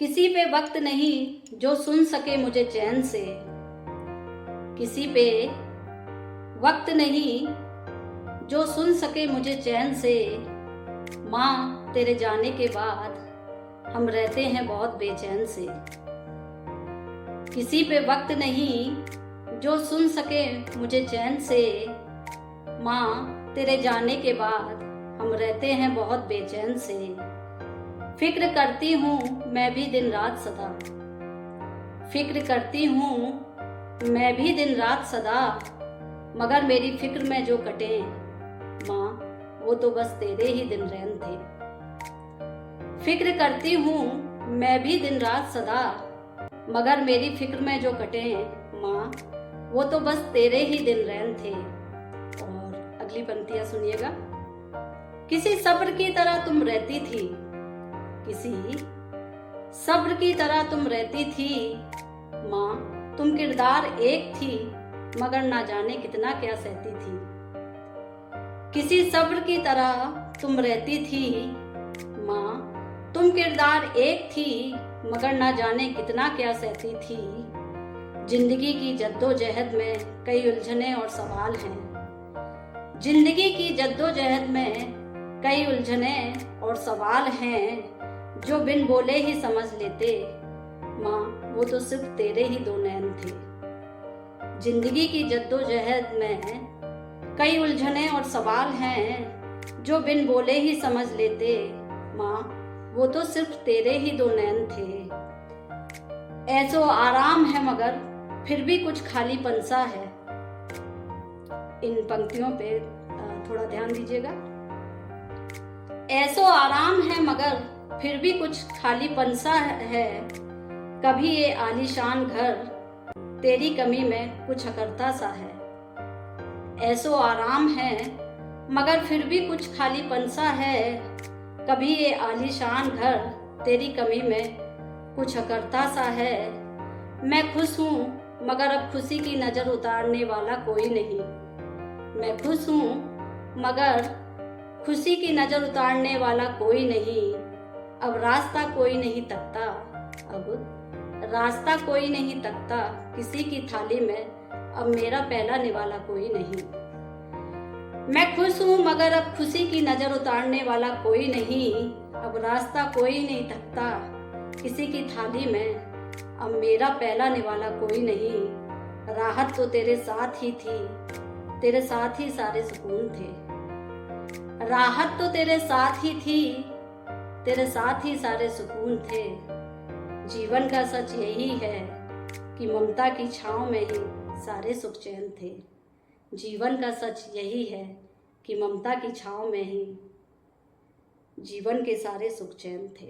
किसी पे वक्त नहीं जो सुन सके मुझे चैन से, किसी पे वक्त नहीं जो सुन सके मुझे चैन से। माँ तेरे जाने के बाद हम रहते हैं बहुत बेचैन से। किसी पे वक्त नहीं जो सुन सके मुझे चैन से। माँ तेरे जाने के बाद हम रहते हैं बहुत बेचैन से। फिक्र करती हूँ मैं भी दिन रात सदा, फिक्र करती हूँ मैं भी दिन रात सदा, मगर मेरी फिक्र में जो कटे माँ वो तो बस तेरे ही दिन रैन थे। फिक्र करती हूँ मैं भी दिन रात सदा, मगर मेरी फिक्र में जो कटे माँ वो तो बस तेरे ही दिन रैन थे। और अगली पंक्तियां सुनिएगा। किसी सब्र की तरह तुम रहती थी, किसी सब्र की तरह तुम रहती थी। माँ तुम किरदार एक थी, मगर ना जाने कितना क्या सहती थी। किसी सब्र की तरह तुम रहती थी। माँ तुम किरदार एक थी, मगर ना जाने कितना क्या सहती थी। जिंदगी की जद्दोजहद में कई उलझने और सवाल हैं, जिंदगी की जद्दोजहद में कई उलझने और सवाल हैं, जो बिन बोले ही समझ लेते माँ वो तो सिर्फ तेरे ही दो नैन थे। जिंदगी की जद्दोजहद में कई उलझने और सवाल हैं, जो बिन बोले ही समझ लेते माँ वो तो सिर्फ तेरे ही दो नैन थे। ऐसो आराम है मगर फिर भी कुछ खालीपन सा है। इन पंक्तियों पे थोड़ा ध्यान दीजिएगा। ऐसो आराम है मगर फिर भी कुछ खालीपन सा है, कभी ये आलीशान घर तेरी कमी में कुछ अकरता सा है। ऐसो आराम है मगर फिर भी कुछ खालीपन सा है, कभी ये आलीशान घर तेरी कमी में कुछ अकरता सा है। मैं खुश हूँ मगर अब खुशी की नजर उतारने वाला कोई नहीं। मैं खुश हूँ मगर खुशी की नजर उतारने वाला कोई नहीं। अब रास्ता कोई नहीं तकता, अब रास्ता कोई नहीं तकता, किसी की थाली में अब मेरा पहला निवाला कोई नहीं। मैं खुश हूँ मगर अब खुशी की नजर उतारने वाला कोई नहीं। अब रास्ता कोई नहीं तकता, किसी की थाली में अब मेरा पहला निवाला कोई नहीं। राहत तो तेरे साथ ही थी, तेरे साथ ही सारे सुकून थे। राहत तो तेरे साथ ही थी, तेरे साथ ही सारे सुकून थे। जीवन का सच यही है कि ममता की छाँव में ही सारे सुख चैन थे। जीवन का सच यही है कि ममता की छाँव में ही जीवन के सारे सुख चैन थे।